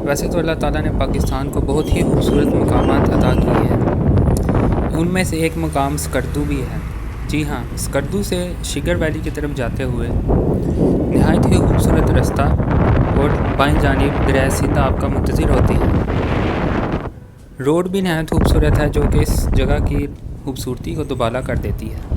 वैसे तो अल्लाह ताला ने पाकिस्तान को बहुत ही खूबसूरत मकामात अता किए हैं। उनमें से एक मकाम स्कर्दू भी है। जी हाँ, स्कर्दू से शिगर वैली की तरफ जाते हुए नहायत ही खूबसूरत रास्ता और बाईं जानिब दरिया सिंध आपका मुंतज़िर होती है। रोड भी नहायत खूबसूरत है जो कि इस जगह की खूबसूरती को दुबाला कर देती है।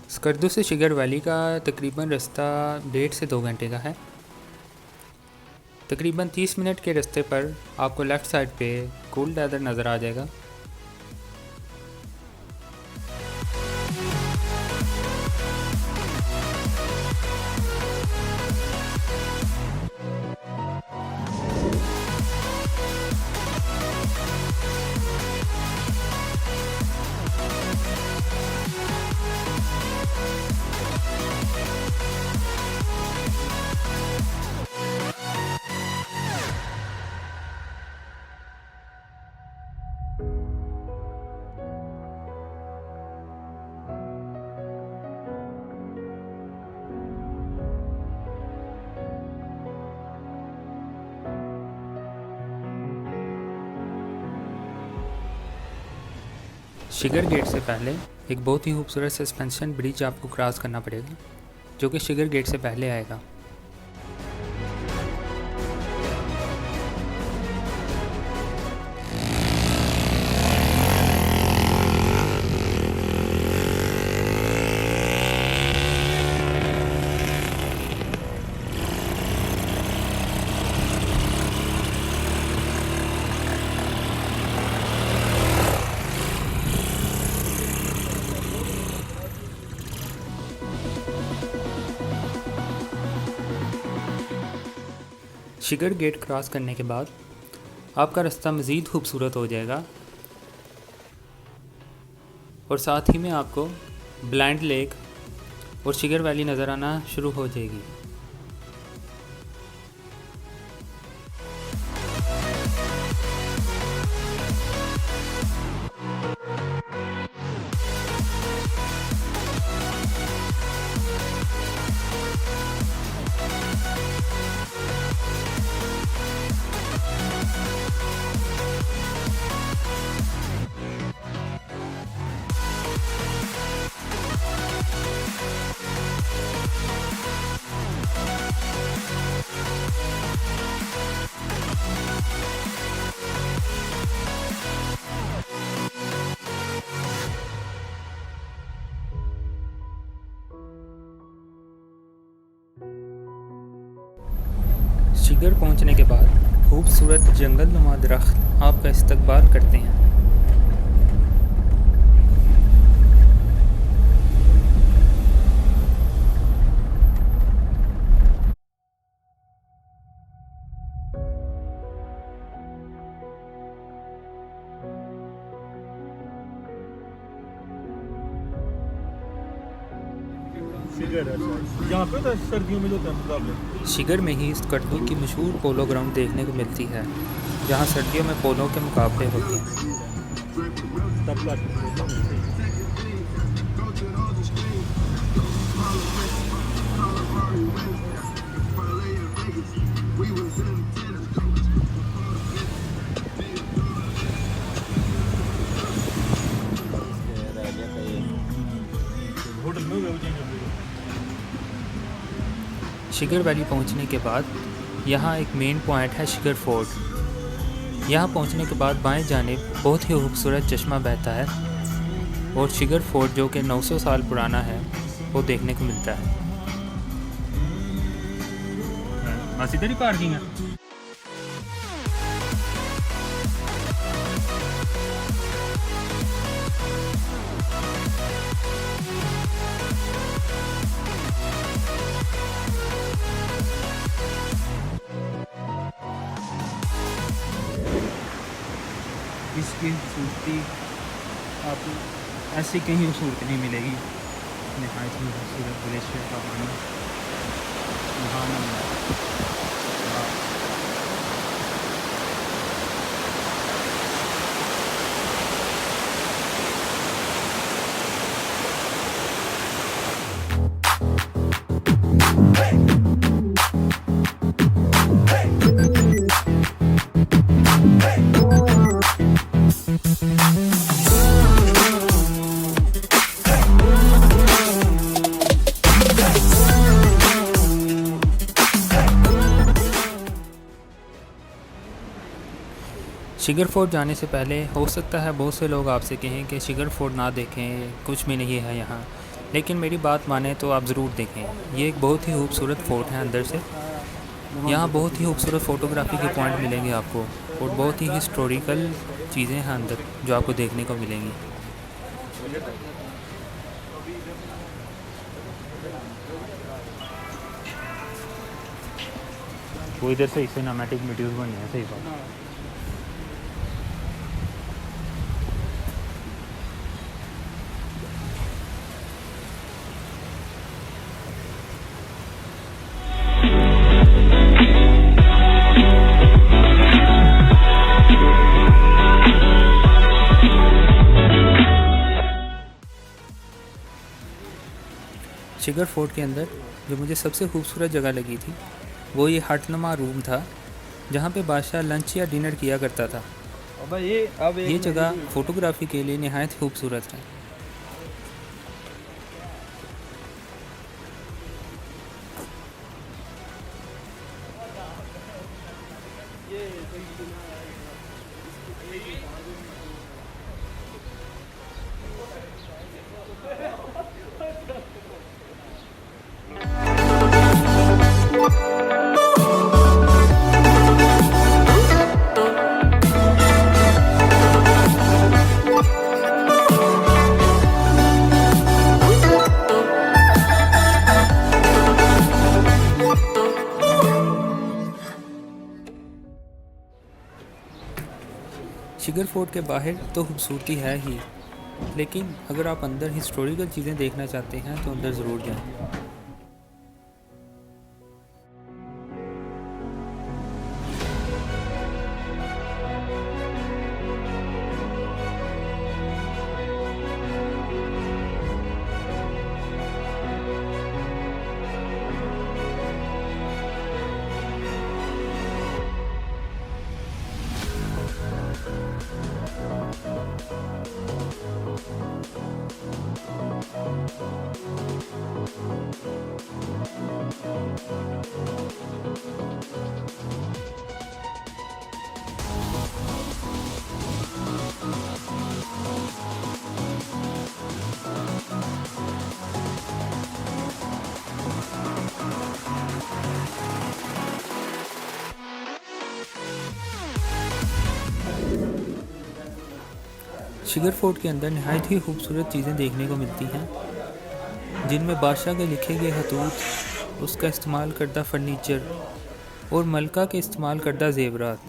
स्कर्दू से शिगर वैली का तकरीबन रास्ता 1.5 से 2 घंटे का है। तकरीबन 30 मिनट के रास्ते पर आपको लेफ़्ट साइड पे कूल डेजर्ट नज़र आ जाएगा। शिगर गेट से पहले एक बहुत ही खूबसूरत सस्पेंशन ब्रिज आपको क्रॉस करना पड़ेगा जो कि शिगर गेट से पहले आएगा। शिगर गेट क्रॉस करने के बाद आपका रास्ता मज़ीद खूबसूरत हो जाएगा और साथ ही में आपको ब्लाइंड लेक और शिगर वैली नज़र आना शुरू हो जाएगी। शिगर पहुंचने के बाद खूबसूरत जंगल-नुमा दरख्त आपका इस्तकबाल करते हैं। यहाँ पे तो सर्दियों में होता है मुकाबले। शिगर में ही स्कर्दू की मशहूर पोलो ग्राउंड देखने को मिलती है जहाँ सर्दियों में पोलो के मुकाबले होते हैं। तब का होटल में हो जाएंगे। शिगर वैली पहुंचने के बाद यहाँ एक मेन पॉइंट है शिगर फोर्ट। यहाँ पहुंचने के बाद बाएं जानिब बहुत ही खूबसूरत चश्मा बहता है और शिगर फोर्ट जो कि 900 साल पुराना है वो देखने को मिलता है। बस इधर ही पार्किंग है। इसकी खूबसूरती आपको ऐसी कहीं खूबसूरत नहीं मिलेगी। नहायत ही खूबसूरत ग्लेशियर का पानी नहाना शिगर फोर्ट जाने से पहले हो सकता है बहुत से लोग आपसे कहें कि शिगर फोर्ट ना देखें, कुछ भी नहीं है यहाँ, लेकिन मेरी बात माने तो आप ज़रूर देखें। ये एक बहुत ही खूबसूरत फोर्ट है अंदर से। यहाँ बहुत ही खूबसूरत फ़ोटोग्राफी के पॉइंट मिलेंगे आपको और बहुत ही हिस्टोरिकल चीज़ें हैं अंदर जो आपको देखने को मिलेंगी। वो इधर से सिनेमैटिक वीडियोस बनी है, सही बात। शिगर फोर्ट के अंदर जो मुझे सबसे खूबसूरत जगह लगी थी वो ये हटनुमा रूम था जहाँ पे बादशाह लंच या डिनर किया करता था। ये जगह फ़ोटोग्राफी के लिए नहायत खूबसूरत है। शिगर फोर्ट के बाहर तो खूबसूरती है ही, लेकिन अगर आप अंदर हिस्टोरिकल चीज़ें देखना चाहते हैं तो अंदर ज़रूर जाएं। शिगर फोर्ट के अंदर नहायत ही खूबसूरत चीज़ें देखने को मिलती हैं, जिनमें बादशाह के लिखे गए खतूत, उसका इस्तेमाल करदा फर्नीचर और मलका के इस्तेमाल करदा जेवरात।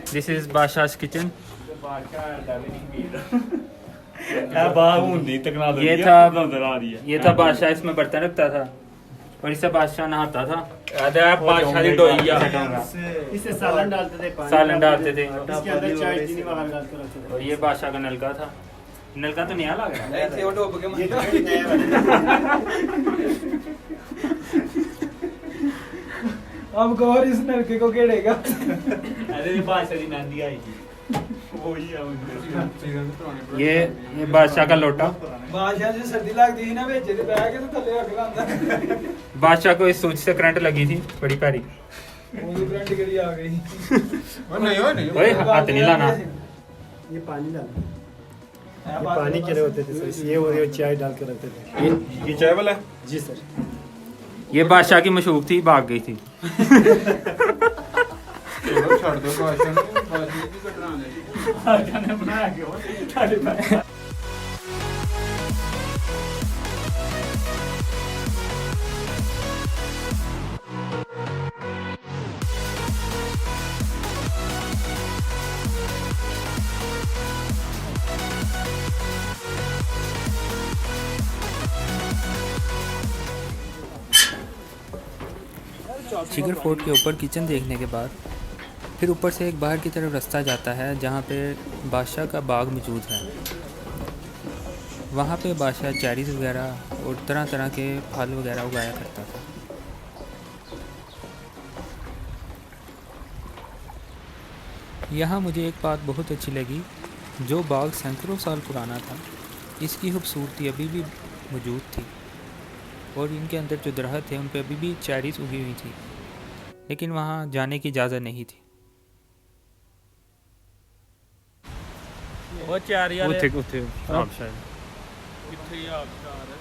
This is Basha's kitchen. ये था बादशाह, इसमें बर्तन रखता था और इससे बादशाह नहाता था। बादशाह दी डोइया। इससे सालन डालते थे, सालन डालते थे इसके अंदर चाय चीनी वगैरह डालकर रखते थे। और ये बादशाह का नलका था। नलका तो नया लग रहा है। ये तो फिर नया वाला। अब गौर इस नलके को केड़ेगा। अरे बादशाह दी नानी आई थी, वही है। ये बादशाह का लोटा। बादशाह से सर्दी लगती थी ना, बेचे ते बैठ के तो थल्ले रख लांदा। बादशाह को इस स्विच से करंट लगी थी बड़ी प्यारी। वो भी करंट करी आ गई। नहीं ओए हाथ नहीं लाना। ये पानी डालना। ये पानी के लिए होते थे सर, ये और ये चाय डाल के रखते थे। ये चाय वाला है? जी सर। ये बादशाह की मशहूक थी, भाग गई थी। छोड़ दो बादशाह ने, बादशाह की कटरा नहीं। बादशाह ने बनाया क्यों? शिगर फोर्ट के ऊपर किचन देखने के बाद फिर ऊपर से एक बाहर की तरफ रास्ता जाता है जहाँ पे बादशाह का बाग मौजूद है। वहाँ पे बादशाह चेरीज़ वगैरह और तरह तरह के फल वगैरह उगाया करता था। यहाँ मुझे एक बात बहुत अच्छी लगी, जो बाग सैकड़ों साल पुराना था, इसकी खूबसूरती अभी भी मौजूद थी और इनके अंदर जो दरख्त थे उन पे अभी भी चेरीज़ उगी हुई थी, लेकिन वहाँ जाने की इजाज़त नहीं थी। वो चेरी वाले ਉੱਥੇ ਆਬਸ਼ਾਰ किथे आबशार है।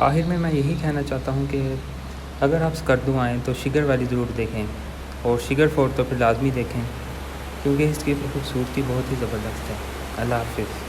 आखिर में मैं यही कहना चाहता हूँ कि अगर आप स्कर्दू आएँ तो शिगर वैली ज़रूर देखें और शिगर फोर्ट तो फिर लाजमी देखें, क्योंकि इसकी खूबसूरती बहुत ही ज़बरदस्त है। अल्लाह हाफ़िज़।